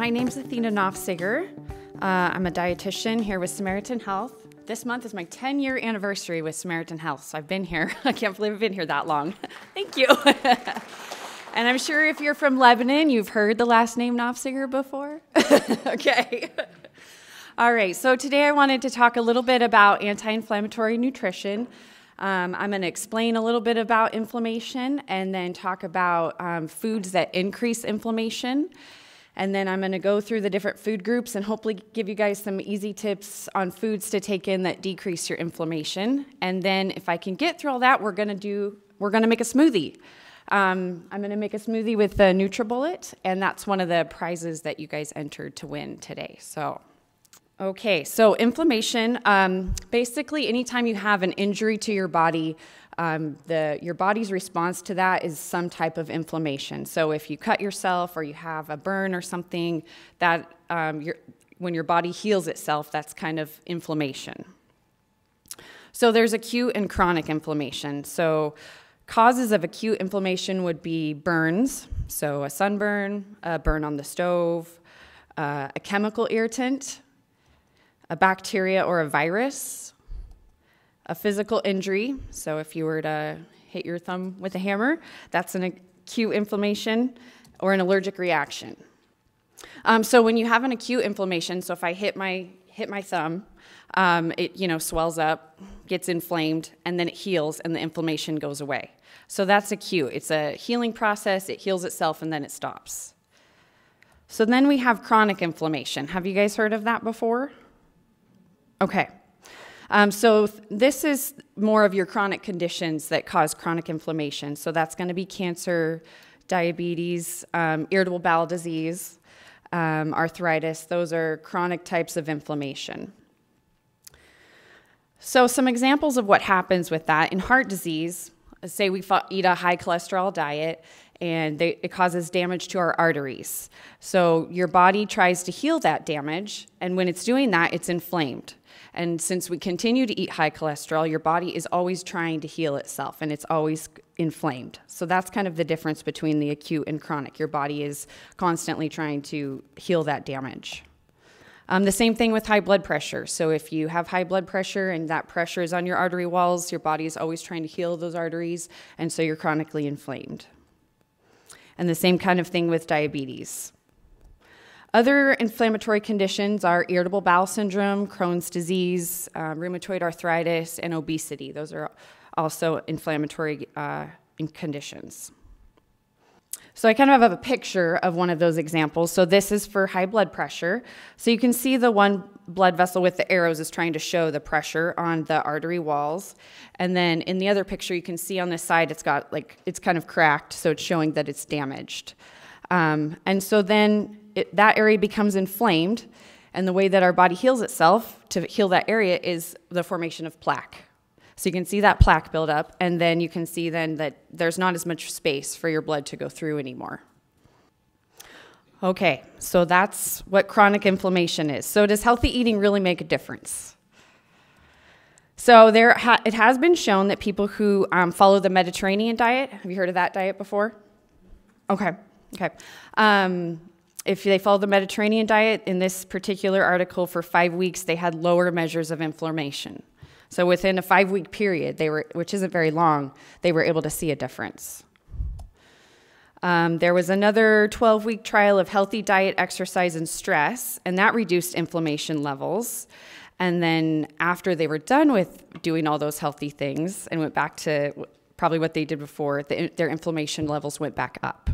My name's Athena Knopfsiger. I'm a dietitian here with Samaritan Health. This month is my 10-year anniversary with Samaritan Health, so I've been here. I can't believe I've been here that long. Thank you. And I'm sure if you're from Lebanon, you've heard the last name Knopfsiger before. Okay. All right, so today I wanted to talk a little bit about anti-inflammatory nutrition. I'm going to explain a little bit about inflammation and then talk about foods that increase inflammation. And then I'm going to go through the different food groups and hopefully give you guys some easy tips on foods to take in that decrease your inflammation. And then if I can get through all that, we're going to make a smoothie. I'm going to make a smoothie with the NutriBullet, and that's one of the prizes that you guys entered to win today. Okay, so inflammation, basically anytime you have an injury to your body, your body's response to that is some type of inflammation. So if you cut yourself or you have a burn or something, that when your body heals itself, that's kind of inflammation. So there's acute and chronic inflammation. So causes of acute inflammation would be burns, so a sunburn, a burn on the stove, a chemical irritant, a bacteria or a virus, a physical injury, so if you were to hit your thumb with a hammer, that's an acute inflammation, or an allergic reaction. So when you have an acute inflammation, so if I hit my thumb, it swells up, gets inflamed, and then it heals, and the inflammation goes away. So that's acute. It's a healing process. It heals itself, and then it stops. So then we have chronic inflammation. Have you guys heard of that before? Okay. So this is more of your chronic conditions that cause chronic inflammation. So that's going to be cancer, diabetes, irritable bowel disease, arthritis. Those are chronic types of inflammation. So some examples of what happens with that. In heart disease, say we eat a high cholesterol diet, and it causes damage to our arteries. So your body tries to heal that damage, and when it's doing that, it's inflamed. And since we continue to eat high cholesterol, your body is always trying to heal itself, and it's always inflamed. So that's kind of the difference between the acute and chronic. Your body is constantly trying to heal that damage. The same thing with high blood pressure. So if you have high blood pressure and that pressure is on your artery walls, your body is always trying to heal those arteries, and so you're chronically inflamed. And the same kind of thing with diabetes. Other inflammatory conditions are irritable bowel syndrome, Crohn's disease, rheumatoid arthritis, and obesity. Those are also inflammatory conditions. So I kind of have a picture of one of those examples. So this is for high blood pressure. So you can see the one blood vessel with the arrows is trying to show the pressure on the artery walls. And then in the other picture, you can see on this side, it's kind of cracked, so it's showing that it's damaged. And so then that area becomes inflamed, and the way that our body heals itself to heal that area is the formation of plaque. So you can see that plaque build up, and then you can see then that there's not as much space for your blood to go through anymore. Okay, so that's what chronic inflammation is. So does healthy eating really make a difference? So it has been shown that people who follow the Mediterranean diet, have you heard of that diet before? Okay. If they follow the Mediterranean diet, in this particular article for 5 weeks, they had lower measures of inflammation. So within a 5-week period, which isn't very long, they were able to see a difference. There was another 12-week trial of healthy diet, exercise, and stress, and that reduced inflammation levels. And then after they were done with doing all those healthy things and went back to probably what they did before, their inflammation levels went back up.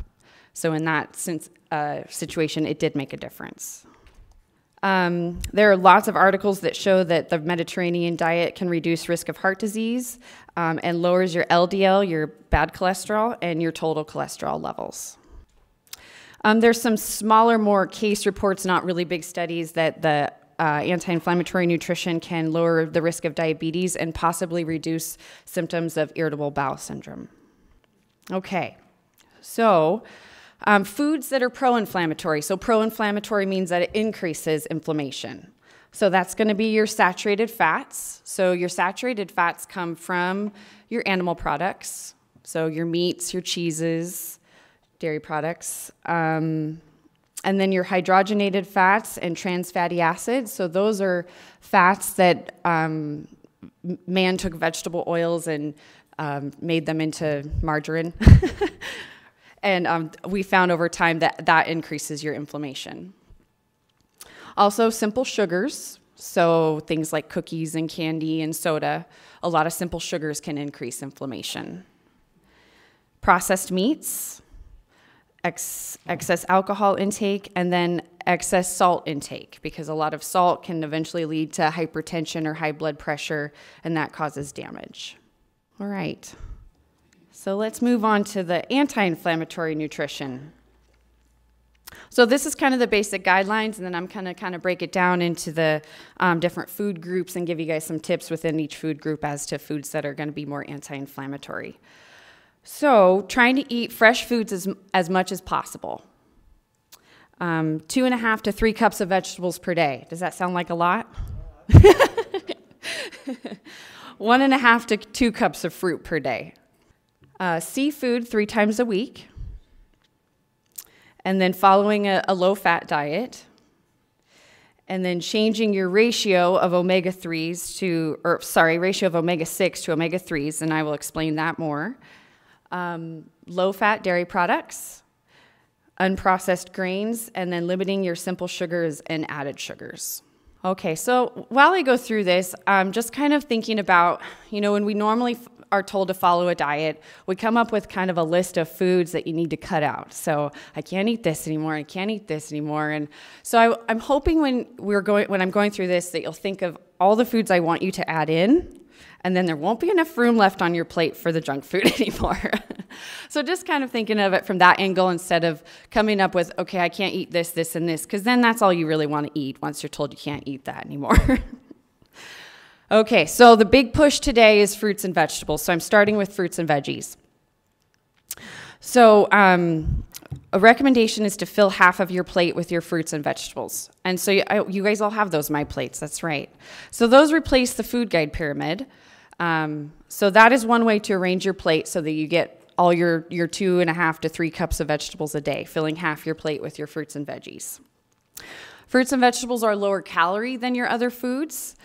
So in that situation, it did make a difference. There are lots of articles that show that the Mediterranean diet can reduce risk of heart disease and lowers your LDL, your bad cholesterol, and your total cholesterol levels. There's some smaller, more case reports, not really big studies, that the anti-inflammatory nutrition can lower the risk of diabetes and possibly reduce symptoms of irritable bowel syndrome. Okay, so foods that are pro-inflammatory. So pro-inflammatory means that it increases inflammation. So that's going to be your saturated fats. So your saturated fats come from your animal products. So your meats, your cheeses, dairy products. And then your hydrogenated fats and trans fatty acids. So those are fats that man took vegetable oils and made them into margarine. And we found over time that that increases your inflammation. Also, simple sugars. So things like cookies and candy and soda. A lot of simple sugars can increase inflammation. Processed meats. Excess alcohol intake, and then excess salt intake, because a lot of salt can eventually lead to hypertension or high blood pressure, and that causes damage. All right, so let's move on to the anti-inflammatory nutrition. So this is kind of the basic guidelines, and then I'm going to kind of break it down into the different food groups and give you guys some tips within each food group as to foods that are going to be more anti-inflammatory. So trying to eat fresh foods as much as possible. 2.5 to 3 cups of vegetables per day. Does that sound like a lot? 1.5 to 2 cups of fruit per day. Seafood 3 times a week. And then following a low-fat diet. And then changing your ratio of omega-3s ratio of omega-6 to omega-3s, and I will explain that more. Low-fat dairy products, unprocessed grains, and then limiting your simple sugars and added sugars. Okay, so while I go through this, I'm just kind of thinking about, when we normally are told to follow a diet, we come up with kind of a list of foods that you need to cut out. So I can't eat this anymore, I can't eat this anymore. And so I'm hoping when I'm going through this that you'll think of all the foods I want you to add in, and then there won't be enough room left on your plate for the junk food anymore. So just kind of thinking of it from that angle instead of coming up with, okay, I can't eat this, this, and this, because then that's all you really want to eat once you're told you can't eat that anymore. Okay, so the big push today is fruits and vegetables. So I'm starting with fruits and veggies. So a recommendation is to fill half of your plate with your fruits and vegetables. And so you guys all have those My Plates, that's right. So those replace the food guide pyramid. So that is one way to arrange your plate so that you get all your 2.5 to 3 cups of vegetables a day, filling half your plate with your fruits and veggies. Fruits and vegetables are lower calorie than your other foods.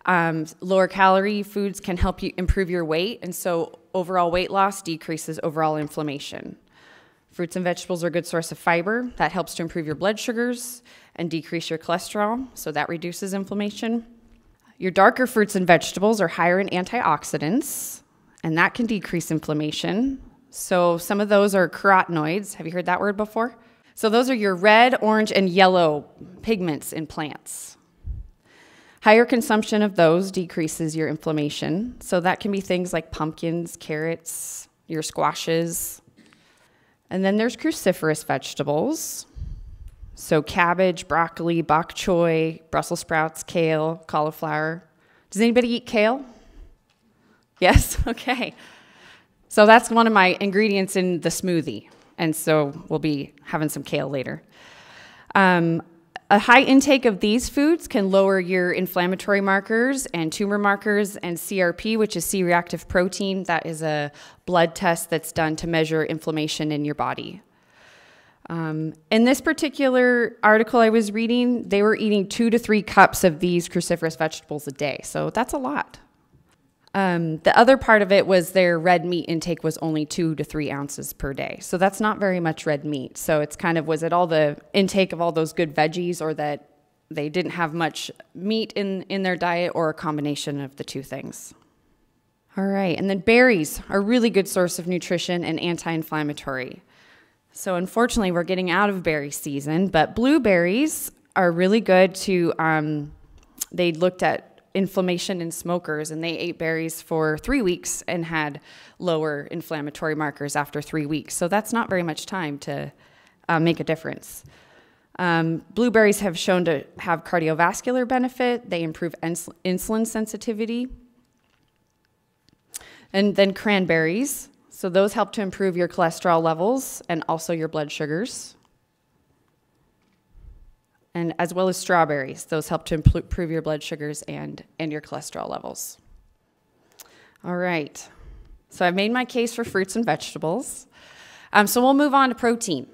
Lower calorie foods can help you improve your weight, and so overall weight loss decreases overall inflammation. Fruits and vegetables are a good source of fiber. That helps to improve your blood sugars and decrease your cholesterol, so that reduces inflammation. Your darker fruits and vegetables are higher in antioxidants, and that can decrease inflammation. So some of those are carotenoids. Have you heard that word before? So those are your red, orange, and yellow pigments in plants. Higher consumption of those decreases your inflammation. So that can be things like pumpkins, carrots, your squashes. And then there's cruciferous vegetables. So cabbage, broccoli, bok choy, Brussels sprouts, kale, cauliflower. Does anybody eat kale? Yes? Okay. So that's one of my ingredients in the smoothie. And so we'll be having some kale later. A high intake of these foods can lower your inflammatory markers and tumor markers and CRP, which is C-reactive protein. That is a blood test that's done to measure inflammation in your body. In this particular article I was reading, they were eating 2 to 3 cups of these cruciferous vegetables a day, so that's a lot. The other part of it was their red meat intake was only 2 to 3 ounces per day, so that's not very much red meat. So it's kind of, was it all the intake of all those good veggies, or that they didn't have much meat in their diet, or a combination of the two things? All right, and then berries are a really good source of nutrition and anti-inflammatory. So unfortunately, we're getting out of berry season, but blueberries are really good to, they looked at inflammation in smokers, and they ate berries for 3 weeks and had lower inflammatory markers after 3 weeks. So that's not very much time to make a difference. Blueberries have shown to have cardiovascular benefit. They improve insulin sensitivity. And then cranberries. So those help to improve your cholesterol levels and also your blood sugars. And as well as strawberries. Those help to improve your blood sugars and your cholesterol levels. All right. So I've made my case for fruits and vegetables. So we'll move on to protein.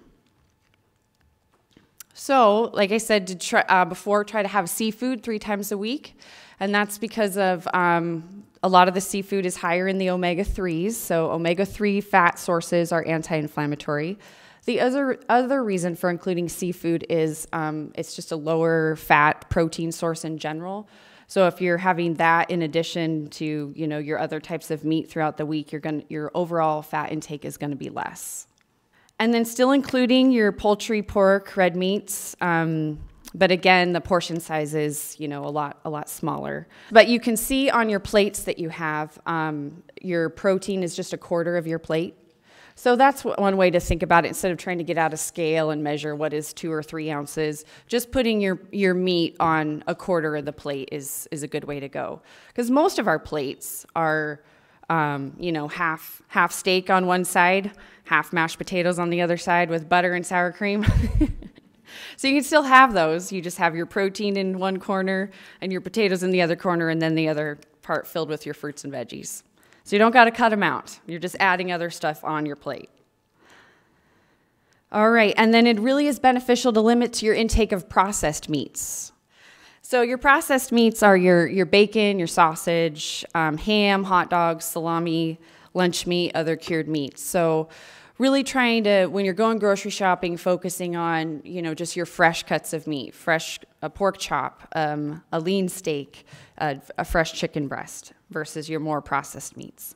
So, like I said, try to have seafood 3 times a week, and that's because of a lot of the seafood is higher in the omega-3s, so omega-3 fat sources are anti-inflammatory. The other reason for including seafood is it's just a lower fat protein source in general. So if you're having that in addition to your other types of meat throughout the week, your overall fat intake is going to be less. And then still including your poultry, pork, red meats. But again, the portion size is, a lot smaller. But you can see on your plates that you have, your protein is just a quarter of your plate. So that's one way to think about it. Instead of trying to get out a scale and measure what is 2 or 3 ounces, just putting your meat on a quarter of the plate is a good way to go. Because most of our plates are, half steak on one side, half mashed potatoes on the other side with butter and sour cream. So you can still have those. You just have your protein in one corner and your potatoes in the other corner, and then the other part filled with your fruits and veggies. So you don't got to cut them out. You're just adding other stuff on your plate. All right, and then it really is beneficial to limit your intake of processed meats. So your processed meats are your bacon, your sausage, ham, hot dogs, salami, lunch meat, other cured meats. So really trying to, when you're going grocery shopping, focusing on, just your fresh cuts of meat, a pork chop, a lean steak, a fresh chicken breast versus your more processed meats.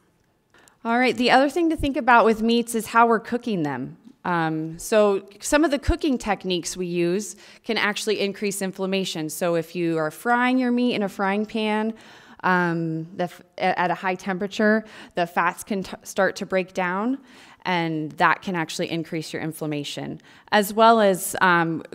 All right, the other thing to think about with meats is how we're cooking them. So some of the cooking techniques we use can actually increase inflammation. So if you are frying your meat in a frying pan at a high temperature, the fats can start to break down, and that can actually increase your inflammation. As well as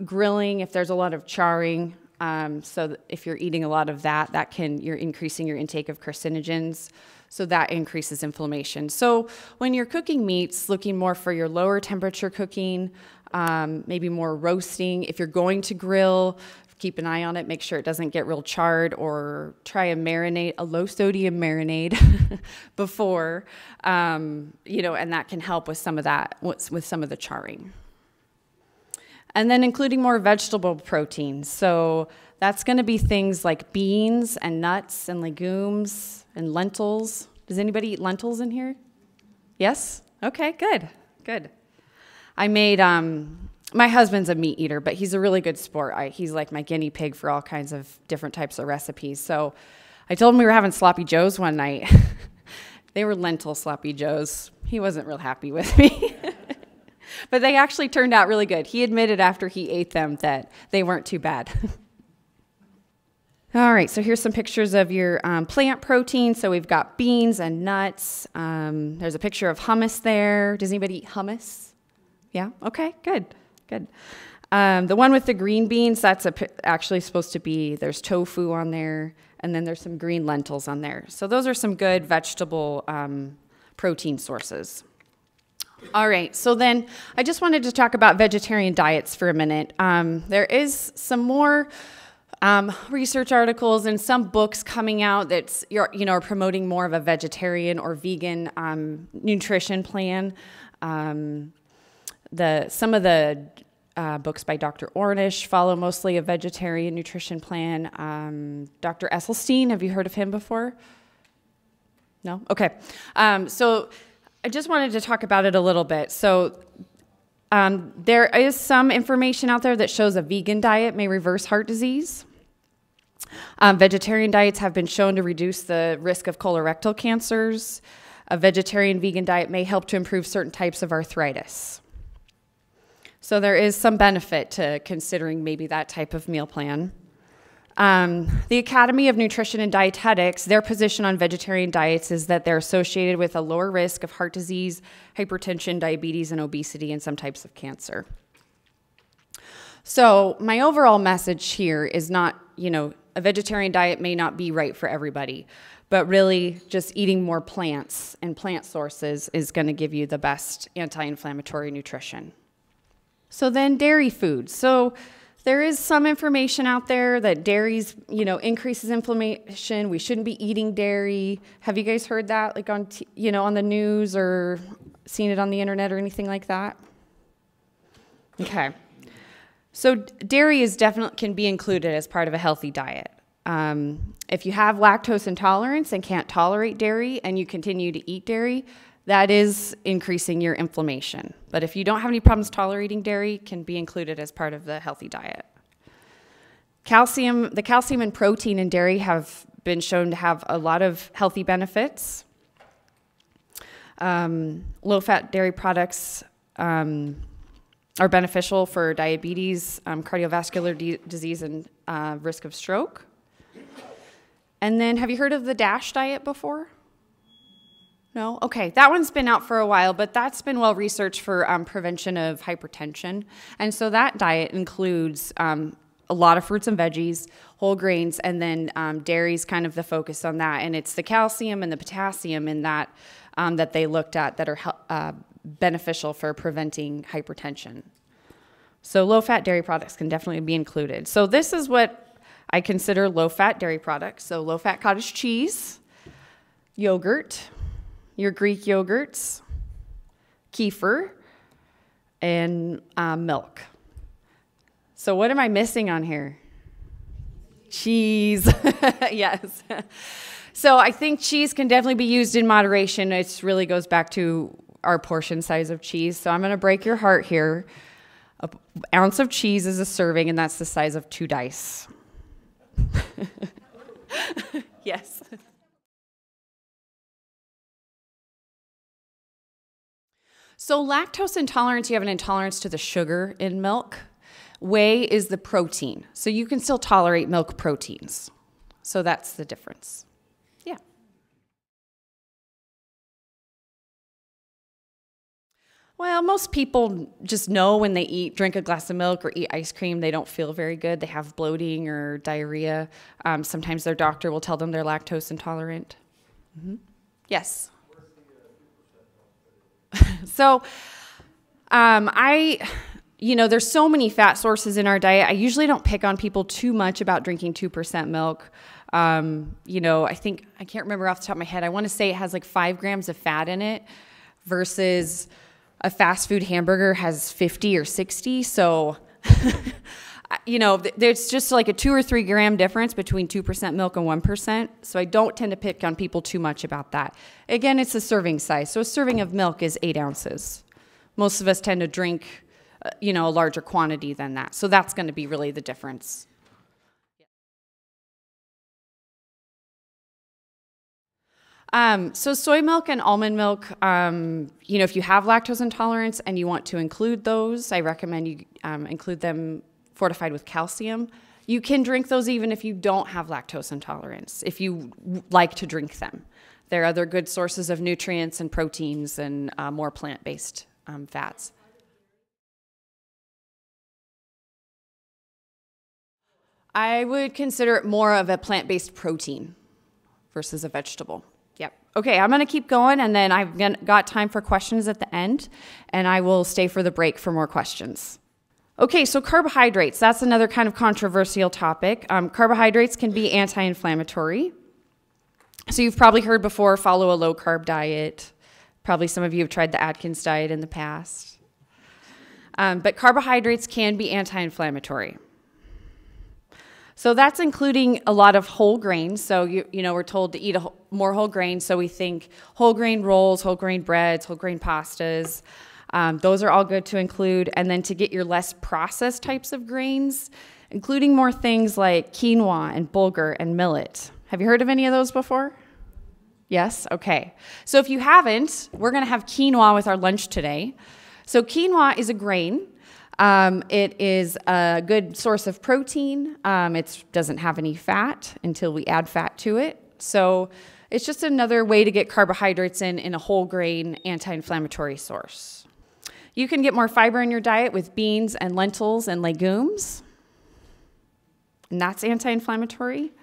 grilling, if there's a lot of charring. So if you're eating a lot of that you're increasing your intake of carcinogens. So that increases inflammation. So when you're cooking meats, looking more for your lower temperature cooking, maybe more roasting. If you're going to grill, keep an eye on it. Make sure it doesn't get real charred, or try a low sodium marinade before, and that can help with some of that, with some of the charring. And then including more vegetable proteins. So that's going to be things like beans and nuts and legumes and lentils. Does anybody eat lentils in here? Yes? Okay, good. I made, my husband's a meat eater, but he's a really good sport. He's like my guinea pig for all kinds of different types of recipes. So I told him we were having sloppy joes one night. They were lentil sloppy joes. He wasn't real happy with me. But they actually turned out really good. He admitted after he ate them that they weren't too bad. All right, so here's some pictures of your plant protein. So we've got beans and nuts. There's a picture of hummus there. Does anybody eat hummus? Yeah? Okay, good. The one with the green beans, that's actually supposed to be, there's tofu on there, and then there's some green lentils on there. So those are some good vegetable protein sources. All right, so then I just wanted to talk about vegetarian diets for a minute. There is some more research articles and some books coming out that's are promoting more of a vegetarian or vegan nutrition plan. Some of the books by Dr. Ornish follow mostly a vegetarian nutrition plan. Dr. Esselstyn, have you heard of him before? No? Okay. So I just wanted to talk about it a little bit. So there is some information out there that shows a vegan diet may reverse heart disease. Vegetarian diets have been shown to reduce the risk of colorectal cancers. A vegetarian vegan diet may help to improve certain types of arthritis. So there is some benefit to considering maybe that type of meal plan. The Academy of Nutrition and Dietetics, their position on vegetarian diets is that they're associated with a lower risk of heart disease, hypertension, diabetes, and obesity, and some types of cancer. So my overall message here is not, a vegetarian diet may not be right for everybody, but really just eating more plants and plant sources is going to give you the best anti-inflammatory nutrition. So then dairy foods. So there is some information out there that dairies, increases inflammation. We shouldn't be eating dairy. Have you guys heard that, like on, on the news or seen it on the internet or anything like that? Okay. So dairy is definitely can be included as part of a healthy diet. If you have lactose intolerance and can't tolerate dairy and you continue to eat dairy, that is increasing your inflammation. But if you don't have any problems tolerating dairy, it can be included as part of the healthy diet. The calcium and protein in dairy have been shown to have a lot of healthy benefits. Low-fat dairy products are beneficial for diabetes, cardiovascular disease, and risk of stroke. And then, have you heard of the DASH diet before? No? Okay, that one's been out for a while, but that's been well researched for prevention of hypertension. And so that diet includes a lot of fruits and veggies, whole grains, and then dairy's kind of the focus on that. And it's the calcium and the potassium in that that they looked at that are beneficial for preventing hypertension. So low-fat dairy products can definitely be included. So this is what I consider low-fat dairy products. So low-fat cottage cheese, yogurt, your Greek yogurts, kefir, and milk. So what am I missing on here? Cheese. Yes. So I think cheese can definitely be used in moderation. It really goes back to our portion size of cheese. So I'm going to break your heart here. An ounce of cheese is a serving, and that's the size of 2 dice. Yes. So lactose intolerance, you have an intolerance to the sugar in milk. Whey is the protein. So you can still tolerate milk proteins. So that's the difference. Yeah. Well, most people just know when they drink a glass of milk or eat ice cream, they don't feel very good. They have bloating or diarrhea. Sometimes their doctor will tell them they're lactose intolerant. Mm-hmm. Yes. So there's so many fat sources in our diet. I usually don't pick on people too much about drinking 2% milk. I think, I can't remember off the top of my head. I want to say it has like 5 grams of fat in it versus a fast food hamburger has 50 or 60. So, there's just like a 2 or 3 gram difference between 2% milk and 1%. So I don't tend to pick on people too much about that. Again, it's a serving size. So a serving of milk is 8 ounces. Most of us tend to drink, a larger quantity than that. So that's going to be really the difference. So soy milk and almond milk, if you have lactose intolerance and you want to include those, I recommend you include them fortified with calcium. You can drink those even if you don't have lactose intolerance, if you like to drink them. They're other good sources of nutrients and proteins and more plant-based fats. I would consider it more of a plant-based protein versus a vegetable. Yep. Okay, I'm going to keep going, and then I've got time for questions at the end, and I will stay for the break for more questions. Okay, so carbohydrates. That's another kind of controversial topic. Carbohydrates can be anti-inflammatory. So you've probably heard before, follow a low-carb diet. Probably some of you have tried the Atkins diet in the past. But carbohydrates can be anti-inflammatory. So that's including a lot of whole grains. So, we're told to eat more whole grains. So we think whole grain rolls, whole grain breads, whole grain pastas. Those are all good to include. And then to get your less processed types of grains, including more things like quinoa and bulgur and millet. Have you heard of any of those before? Yes? Okay. So if you haven't, we're going to have quinoa with our lunch today. So quinoa is a grain. It is a good source of protein. It doesn't have any fat until we add fat to it. So it's just another way to get carbohydrates in a whole grain anti-inflammatory source. You can get more fiber in your diet with beans and lentils and legumes. And that's anti-inflammatory.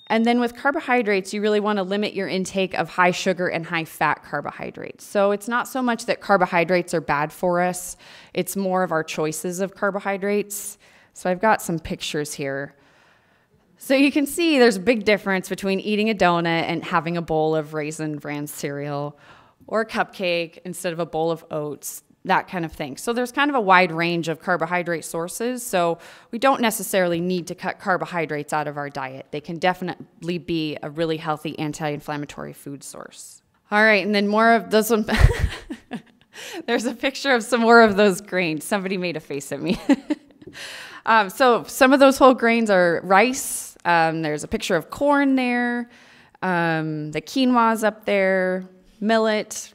And then with carbohydrates, you really want to limit your intake of high sugar and high fat carbohydrates. So it's not so much that carbohydrates are bad for us, it's more of our choices of carbohydrates. So I've got some pictures here. So you can see there's a big difference between eating a donut and having a bowl of Raisin Bran cereal or a cupcake instead of a bowl of oats. that kind of thing. So there's kind of a wide range of carbohydrate sources. So we don't necessarily need to cut carbohydrates out of our diet. They can definitely be a really healthy anti-inflammatory food source. All right, and then more of those. There's a picture of some more of those grains. Somebody made a face at me. So some of those whole grains are rice. There's a picture of corn there. The quinoa's up there. Millet.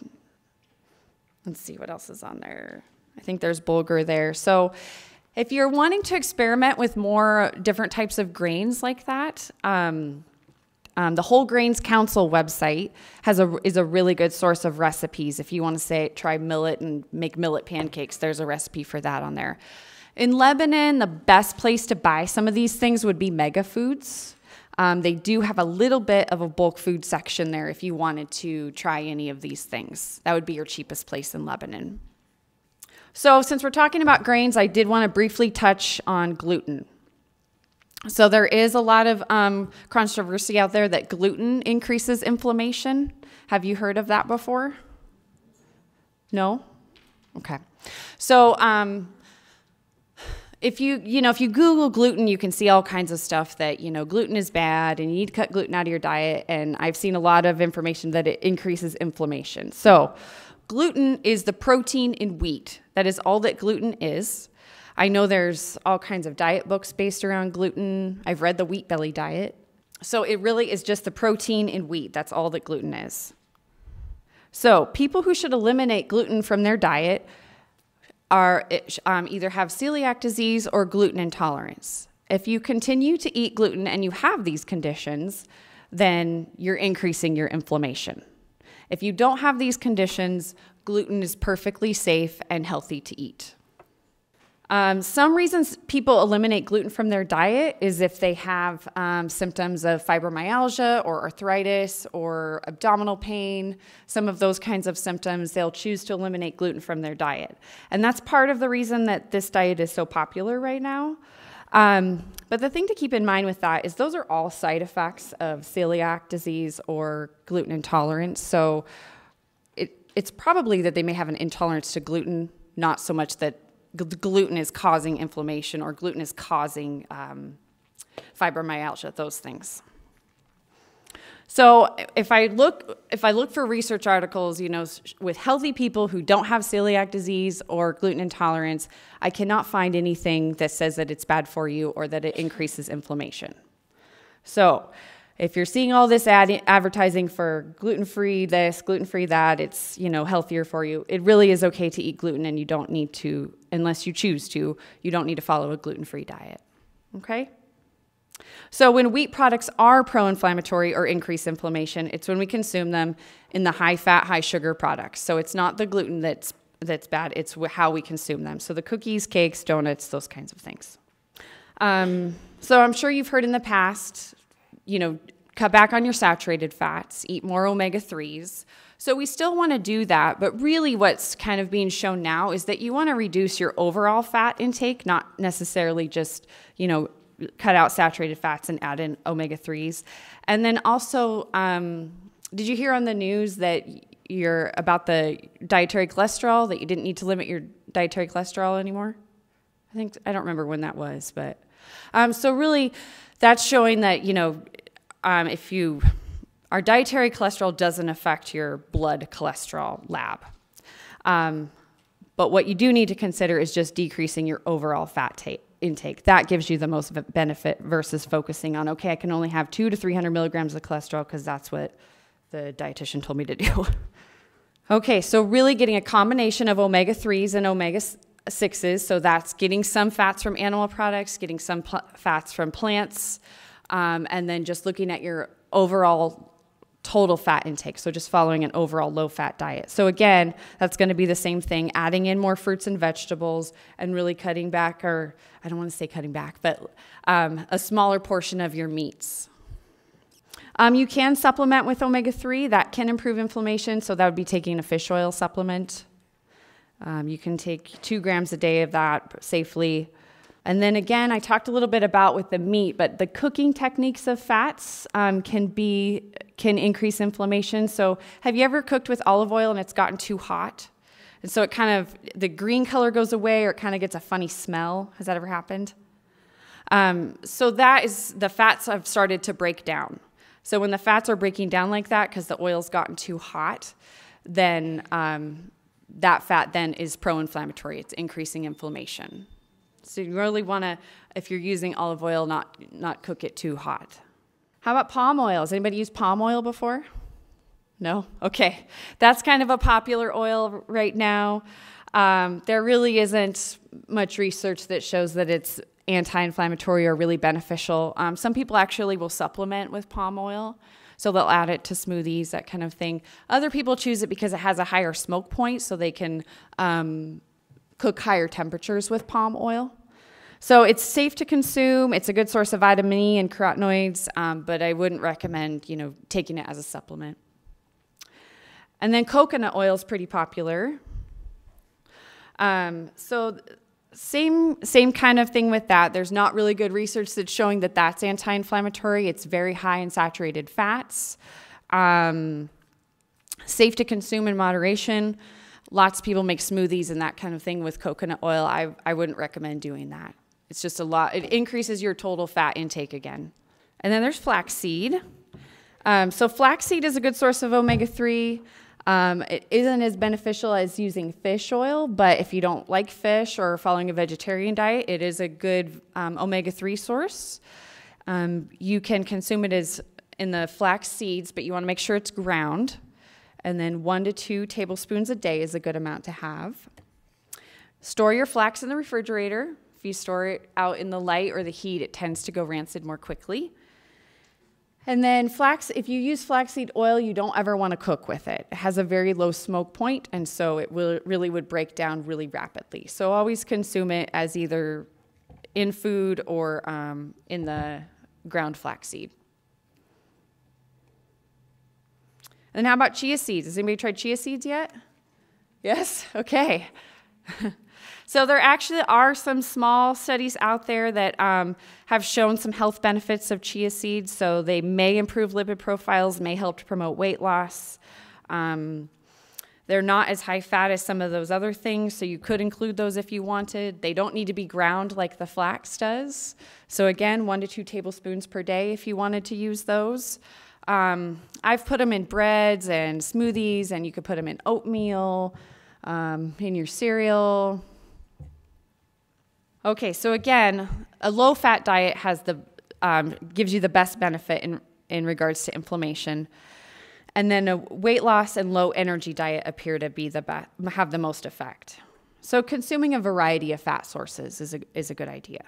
Let's see what else is on there. I think there's bulgur there. So if you're wanting to experiment with more different types of grains like that, the Whole Grains Council website is a really good source of recipes. If you want to try millet and make millet pancakes, there's a recipe for that on there. In Lebanon, the best place to buy some of these things would be Mega Foods. They do have a little bit of a bulk food section there if you wanted to try any of these things. That would be your cheapest place in Lebanon. So since we're talking about grains, I did want to briefly touch on gluten. So there is a lot of controversy out there that gluten increases inflammation. Have you heard of that before? No? Okay. So if you Google gluten, you can see all kinds of stuff that, gluten is bad and you need to cut gluten out of your diet. And I've seen a lot of information that it increases inflammation. So gluten is the protein in wheat. That is all that gluten is. I know there's all kinds of diet books based around gluten. I've read the Wheat Belly diet. So it really is just the protein in wheat. That's all that gluten is. So people who should eliminate gluten from their diet either have celiac disease or gluten intolerance. If you continue to eat gluten and you have these conditions, then you're increasing your inflammation. If you don't have these conditions, gluten is perfectly safe and healthy to eat. Some reasons people eliminate gluten from their diet is if they have symptoms of fibromyalgia or arthritis or abdominal pain, some of those kinds of symptoms, they'll choose to eliminate gluten from their diet. And that's part of the reason that this diet is so popular right now. But the thing to keep in mind with that is those are all side effects of celiac disease or gluten intolerance. So it's probably that they may have an intolerance to gluten, not so much that gluten is causing inflammation or gluten is causing fibromyalgia, those things. So if I look for research articles, with healthy people who don't have celiac disease or gluten intolerance, I cannot find anything that says that it's bad for you or that it increases inflammation. So if you're seeing all this advertising for gluten-free this, gluten-free that, it's, healthier for you, it really is okay to eat gluten and you don't need to, unless you choose to, you don't need to follow a gluten-free diet, okay? So when wheat products are pro-inflammatory or increase inflammation, it's when we consume them in the high-fat, high-sugar products. So it's not the gluten that's bad, it's how we consume them. So the cookies, cakes, donuts, those kinds of things. So I'm sure you've heard in the past, cut back on your saturated fats, eat more omega-3s. So we still want to do that, but really what's kind of being shown now is that you want to reduce your overall fat intake, not necessarily just, cut out saturated fats and add in omega-3s. And then also, did you hear on the news that about the dietary cholesterol, that you didn't need to limit your dietary cholesterol anymore? I don't remember when that was, but so really that's showing that, our dietary cholesterol doesn't affect your blood cholesterol lab. But what you do need to consider is just decreasing your overall fat intake. That gives you the most benefit versus focusing on, okay, I can only have 200 to 300 milligrams of cholesterol because that's what the dietitian told me to do. Okay, so really getting a combination of omega-3s and omega-6s. So that's getting some fats from animal products, getting some fats from plants, and then just looking at your overall total fat intake, so just following an overall low-fat diet. So again, that's going to be the same thing, adding in more fruits and vegetables and really cutting back, or I don't want to say cutting back, but a smaller portion of your meats. You can supplement with omega-3. That can improve inflammation, so that would be taking a fish oil supplement. You can take 2 grams a day of that safely. And then again, I talked a little bit about with the meat, but the cooking techniques of fats can increase inflammation. So have you ever cooked with olive oil and it's gotten too hot? And so the green color goes away, or it kind of gets a funny smell. Has that ever happened? So that is, the fats have started to break down. So when the fats are breaking down like that because the oil's gotten too hot, then that fat then is pro-inflammatory. It's increasing inflammation. So you really want to, if you're using olive oil, not cook it too hot. How about palm oil? Has anybody used palm oil before? No? Okay. That's kind of a popular oil right now. There really isn't much research that shows that it's anti-inflammatory or really beneficial. Some people actually will supplement with palm oil, so they'll add it to smoothies, that kind of thing. Other people choose it because it has a higher smoke point, so they can cook higher temperatures with palm oil. So it's safe to consume. It's a good source of vitamin E and carotenoids, but I wouldn't recommend, taking it as a supplement. And then coconut oil is pretty popular. So same kind of thing with that. There's not really good research that's showing that that's anti-inflammatory. It's very high in saturated fats. Safe to consume in moderation. Lots of people make smoothies and that kind of thing with coconut oil. I wouldn't recommend doing that. It's just a lot. It increases your total fat intake again. And then there's flaxseed. So flaxseed is a good source of omega-3. It isn't as beneficial as using fish oil, but if you don't like fish or following a vegetarian diet, it is a good omega-3 source. You can consume it as in the flax seeds, but you want to make sure it's ground. And then 1 to 2 tablespoons a day is a good amount to have. Store your flax in the refrigerator. If you store it out in the light or the heat, it tends to go rancid more quickly. And then if you use flaxseed oil, you don't ever want to cook with it. It has a very low smoke point, and so it really would break down really rapidly. So always consume it as either in food or in the ground flaxseed. And how about chia seeds? Has anybody tried chia seeds yet? Yes? Okay. So there actually are some small studies out there that have shown some health benefits of chia seeds. So they may improve lipid profiles, may help to promote weight loss. They're not as high fat as some of those other things, so you could include those if you wanted. They don't need to be ground like the flax does. So again, 1 to 2 tablespoons per day if you wanted to use those. I've put them in breads and smoothies, and you could put them in oatmeal, in your cereal. Okay, so again, a low-fat diet has gives you the best benefit in regards to inflammation. And then a weight loss and low-energy diet appear to be have the most effect. So consuming a variety of fat sources is a good idea.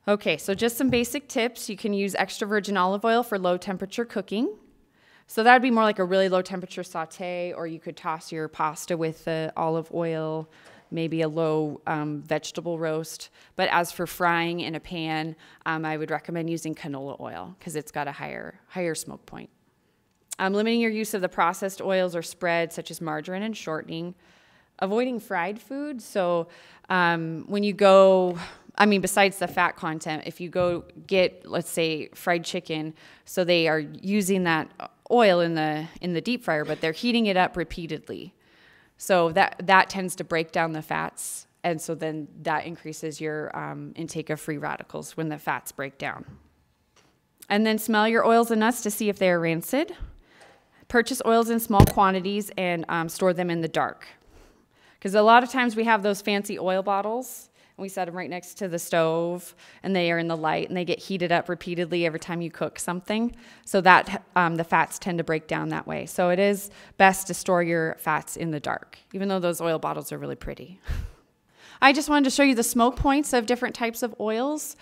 Okay, so just some basic tips. You can use extra virgin olive oil for low-temperature cooking. So that would be more like a really low-temperature saute, or you could toss your pasta with the olive oil, maybe a low vegetable roast. But as for frying in a pan, I would recommend using canola oil because it's got a higher smoke point. Limiting your use of the processed oils or spreads such as margarine and shortening. Avoiding fried food. So when you go, besides the fat content, if you go get, let's say, fried chicken, so they are using that oil in the deep fryer, but they're heating it up repeatedly. So that tends to break down the fats, and so then that increases your intake of free radicals when the fats break down. And then smell your oils and nuts to see if they are rancid. Purchase oils in small quantities and store them in the dark. Because a lot of times we have those fancy oil bottles, and we set them right next to the stove, and they are in the light, and they get heated up repeatedly every time you cook something. So that the fats tend to break down that way. So it is best to store your fats in the dark, even though those oil bottles are really pretty. I just wanted to show you the smoke points of different types of oils.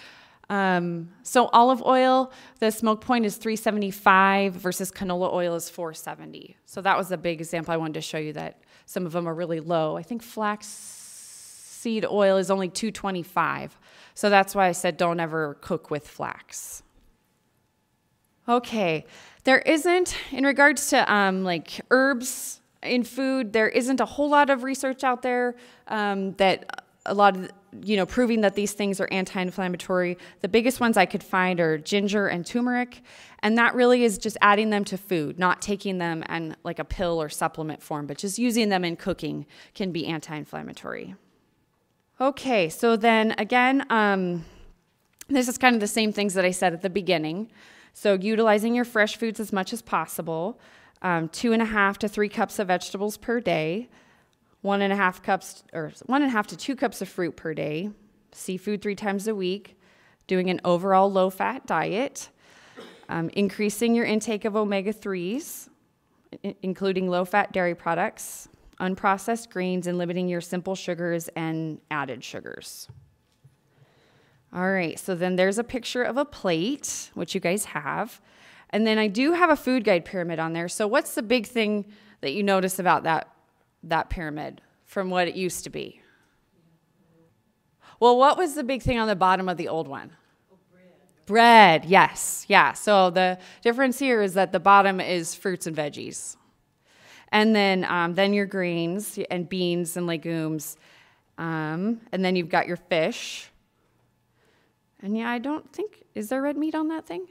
So olive oil, the smoke point is 375 versus canola oil is 470. So that was a big example I wanted to show you, that some of them are really low. I think flax seed oil is only 225. So that's why I said don't ever cook with flax. Okay, there isn't, in regards to like herbs in food, there isn't a whole lot of research out there that a lot of proving that these things are anti-inflammatory. The biggest ones I could find are ginger and turmeric, and that really is just adding them to food, not taking them in like a pill or supplement form, but just using them in cooking can be anti-inflammatory. Okay, so then again, this is kind of the same things that I said at the beginning. So utilizing your fresh foods as much as possible, 2.5 to 3 cups of vegetables per day, 1.5 to 2 cups of fruit per day, seafood 3 times a week, doing an overall low-fat diet, increasing your intake of omega-3s, including low-fat dairy products, unprocessed greens, and limiting your simple sugars and added sugars. All right, so then there's a picture of a plate, which you guys have. And then I do have a food guide pyramid on there. So what's the big thing that you notice about that pyramid from what it used to be? Well, what was the big thing on the bottom of the old one? Bread, yes, yeah. So the difference here is that the bottom is fruits and veggies. And then your grains and beans and legumes. And then you've got your fish. And yeah, I don't think, is there red meat on that thing?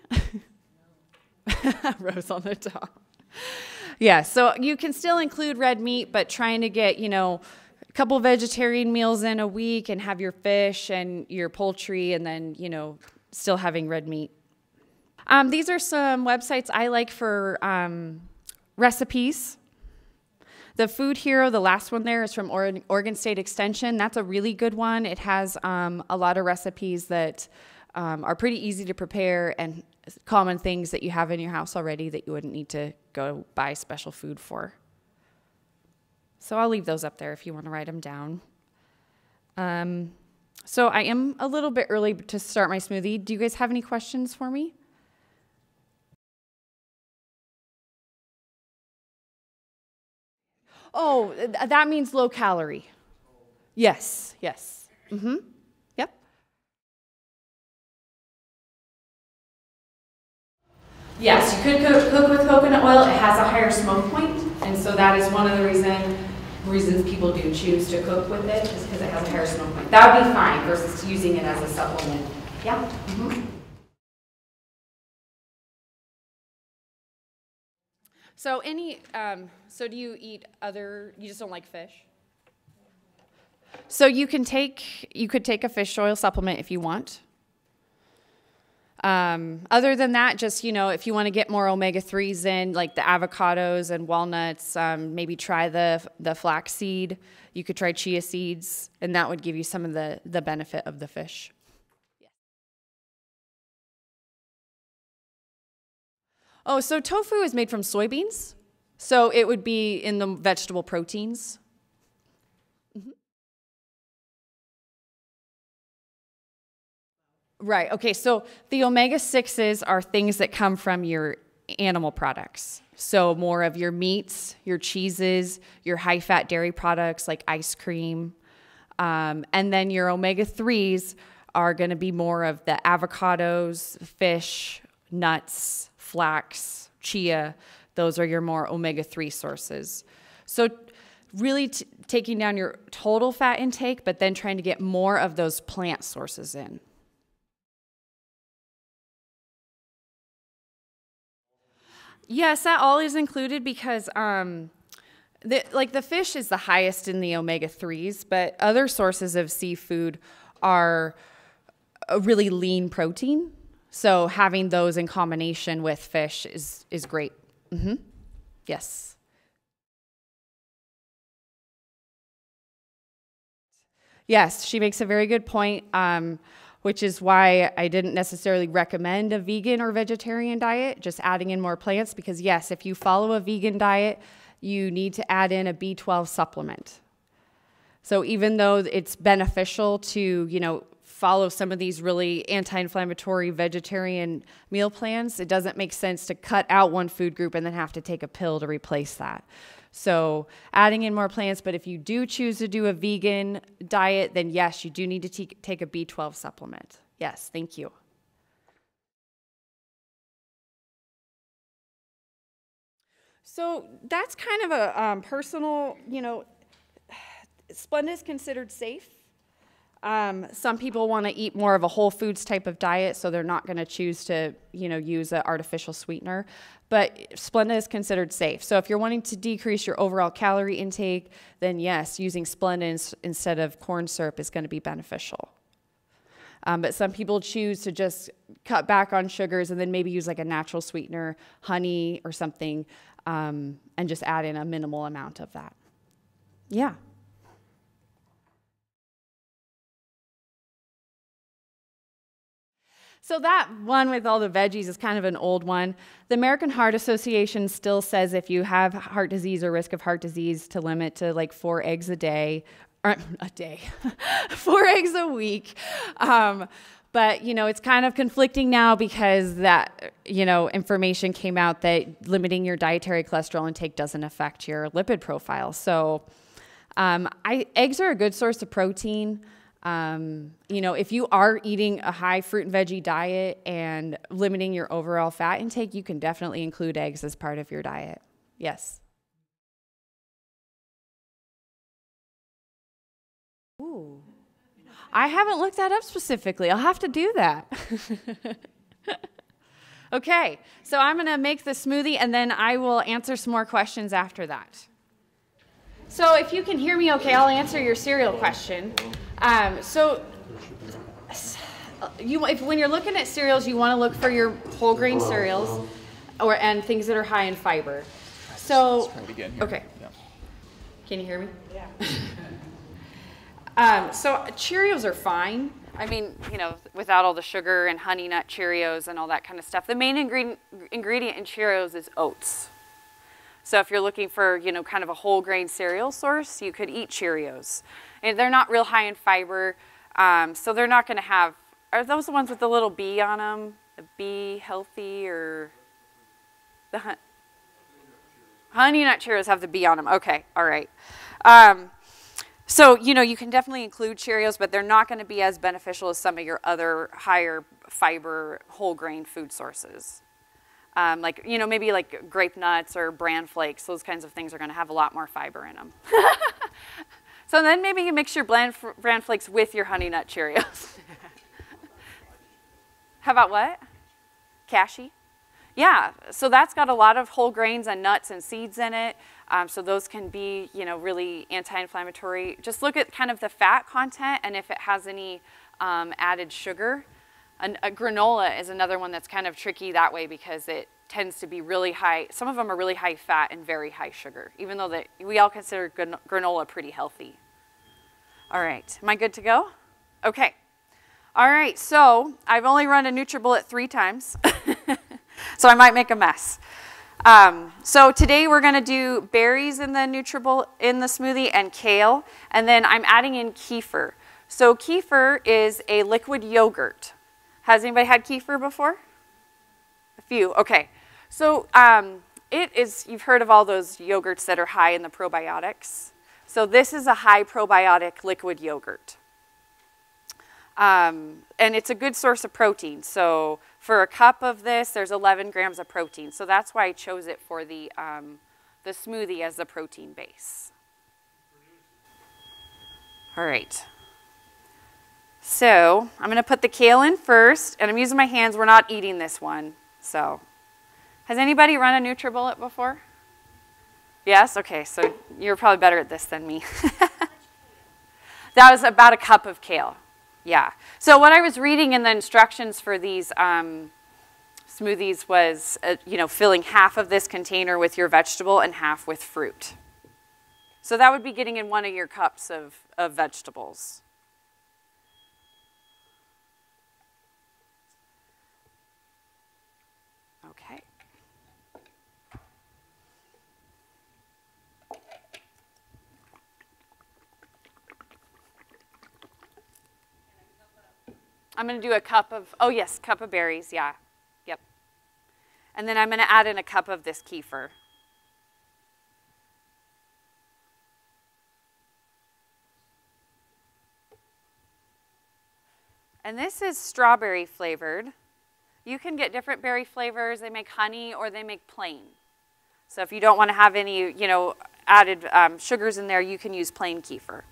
Rose on the top. Yeah, so you can still include red meat, but trying to get, a couple vegetarian meals in a week and have your fish and your poultry and then, still having red meat. These are some websites I like for recipes. The Food Hero, the last one there, is from Oregon State Extension. That's a really good one. It has a lot of recipes that are pretty easy to prepare and common things that you have in your house already that you wouldn't need to go buy special food for. So I'll leave those up there if you want to write them down. So I am a little bit early to start my smoothie. Do you guys have any questions for me? Oh, that means low calorie. Yes, yes. Mm-hmm. Yep. Yes, you could cook with coconut oil. It has a higher smoke point, and so that is one of the reasons people do choose to cook with it, is because it has a higher smoke point. That would be fine versus using it as a supplement. Yeah. Mm-hmm. So so do you eat you just don't like fish? So you could take a fish oil supplement if you want. Other than that, just, if you want to get more omega-3s in, like the avocados and walnuts, maybe try the flax seed. You could try chia seeds, and that would give you some of the benefit of the fish. Oh, so tofu is made from soybeans. So it would be in the vegetable proteins. Mm-hmm. Right, okay, so the omega-6s are things that come from your animal products. So more of your meats, your cheeses, your high-fat dairy products like ice cream. And then your omega-3s are going to be more of the avocados, fish, nuts, flax, chia. Those are your more omega-3 sources. So really taking down your total fat intake, but then trying to get more of those plant sources in. Yes, that all is included because the fish is the highest in the omega-3s, but other sources of seafood are a really lean protein. So having those in combination with fish is great. Mm-hmm. Yes. Yes, she makes a very good point, which is why I didn't necessarily recommend a vegan or vegetarian diet, just adding in more plants, because yes, if you follow a vegan diet, you need to add in a B12 supplement. So even though it's beneficial to, follow some of these really anti-inflammatory vegetarian meal plans, it doesn't make sense to cut out one food group and then have to take a pill to replace that. So adding in more plants, but if you do choose to do a vegan diet, then yes, you do need to take a B12 supplement. Yes, thank you. So that's kind of a personal, Splenda is considered safe. Some people want to eat more of a whole foods type of diet, so they're not going to choose to, use an artificial sweetener. But Splenda is considered safe. So if you're wanting to decrease your overall calorie intake, then yes, using Splenda instead of corn syrup is going to be beneficial. But some people choose to just cut back on sugars and then maybe use like a natural sweetener, honey or something, and just add in a minimal amount of that. Yeah. So that one with all the veggies is kind of an old one. The American Heart Association still says if you have heart disease or risk of heart disease to limit to like 4 eggs a day, or a day, 4 eggs a week. But, it's kind of conflicting now because that, information came out that limiting your dietary cholesterol intake doesn't affect your lipid profile. So eggs are a good source of protein. If you are eating a high fruit and veggie diet and limiting your overall fat intake, you can definitely include eggs as part of your diet. Yes. Ooh. I haven't looked that up specifically. I'll have to do that. Okay, so I'm going to make the smoothie and then I will answer some more questions after that. So if you can hear me okay, I'll answer your cereal question. When you're looking at cereals, you want to look for your whole grain cereals and things that are high in fiber. So, okay. Yeah. Can you hear me? Yeah. So Cheerios are fine. I mean, without all the sugar and honey nut Cheerios and all that kind of stuff. The main ingredient in Cheerios is oats. So if you're looking for, kind of a whole grain cereal source, you could eat Cheerios. And they're not real high in fiber, so they're not going to have, are those the ones with the little bee on them? The bee healthy or the honey nut Cheerios have the bee on them. Okay, all right. So, you can definitely include Cheerios, but they're not going to be as beneficial as some of your other higher fiber whole grain food sources. Maybe like grape nuts or bran flakes, those kinds of things are going to have a lot more fiber in them. So then maybe you mix your bran flakes with your honey nut Cheerios. How about what? Cashew? Yeah, so that's got a lot of whole grains and nuts and seeds in it. So those can be, really anti-inflammatory. Just look at kind of the fat content and if it has any added sugar. A granola is another one that's kind of tricky that way because it tends to be really high. Some of them are really high fat and very high sugar, even though we all consider granola pretty healthy. All right, am I good to go? Okay. All right, so I've only run a NutriBullet 3 times, so I might make a mess. So today we're going to do berries in the NutriBullet in the smoothie and kale, and then I'm adding in kefir. So kefir is a liquid yogurt. Has anybody had kefir before? A few, okay. So you've heard of all those yogurts that are high in the probiotics. So this is a high probiotic liquid yogurt. And it's a good source of protein. So for a cup of this, there's 11 grams of protein. So that's why I chose it for the smoothie as the protein base. All right. So I'm going to put the kale in first, and I'm using my hands. We're not eating this one. So has anybody run a NutriBullet before? Yes? Okay, so you're probably better at this than me. That was about a cup of kale. Yeah. So what I was reading in the instructions for these smoothies was, filling half of this container with your vegetable and half with fruit. So that would be getting in 1 of your cups of vegetables. Okay. I'm going to do a cup of, oh yes, cup of berries, yeah. Yep. And then I'm going to add in a cup of this kefir. And this is strawberry flavored. You can get different berry flavors. They make honey or they make plain. So if you don't want to have any, added sugars in there, you can use plain kefir.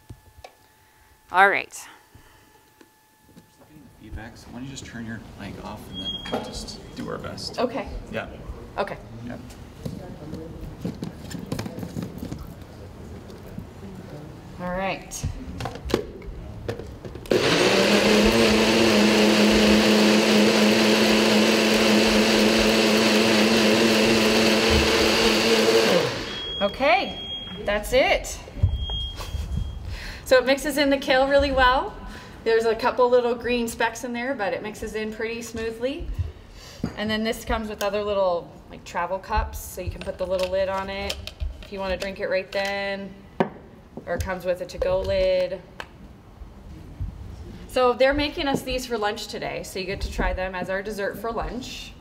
All right. feedback, so why don't you just turn your mic off and then we'll just do our best. Okay. Yeah. Okay. Yeah. All right. Okay, that's it. So it mixes in the kale really well. There's a couple little green specks in there, but it mixes in pretty smoothly. And then this comes with other little like travel cups, so you can put the little lid on it if you want to drink it right then, or it comes with a to-go lid. So they're making us these for lunch today, so you get to try them as our dessert for lunch.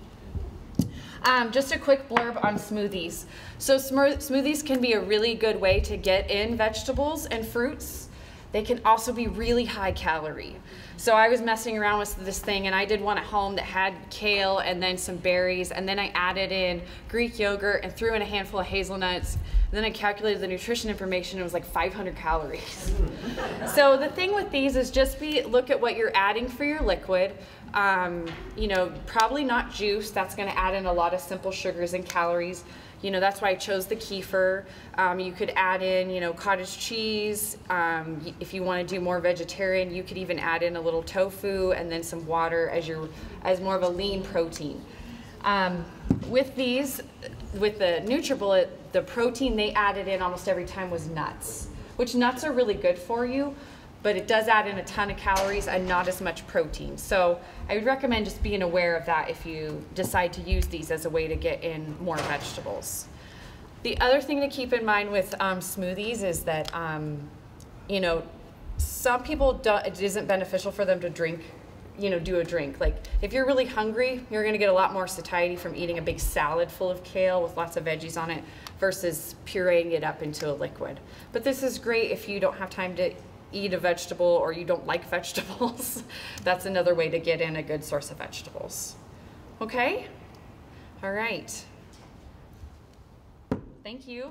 Just a quick blurb on smoothies. So smoothies can be a really good way to get in vegetables and fruits. They can also be really high calorie. So I was messing around with this thing and I did one at home that had kale and then some berries, and then I added in Greek yogurt and threw in a handful of hazelnuts. And then I calculated the nutrition information, it was like 500 calories. So the thing with these is just look at what you're adding for your liquid. You know, probably not juice, that's gonna add in a lot of simple sugars and calories. You know, that's why I chose the kefir. You could add in, you know, cottage cheese. If you want to do more vegetarian, you could even add in a little tofu and then some water as more of a lean protein. With these, with the NutriBullet, the protein they added in almost every time was nuts, which nuts are really good for you, but it does add in a ton of calories and not as much protein. So I would recommend just being aware of that if you decide to use these as a way to get in more vegetables. The other thing to keep in mind with smoothies is that, you know, some people it isn't beneficial for them to drink, you know, do a drink. Like if you're really hungry, you're gonna get a lot more satiety from eating a big salad full of kale with lots of veggies on it versus pureeing it up into a liquid. But this is great if you don't have time to eat a vegetable or you don't like vegetables. That's another way to get in a good source of vegetables. Okay? All right. Thank you.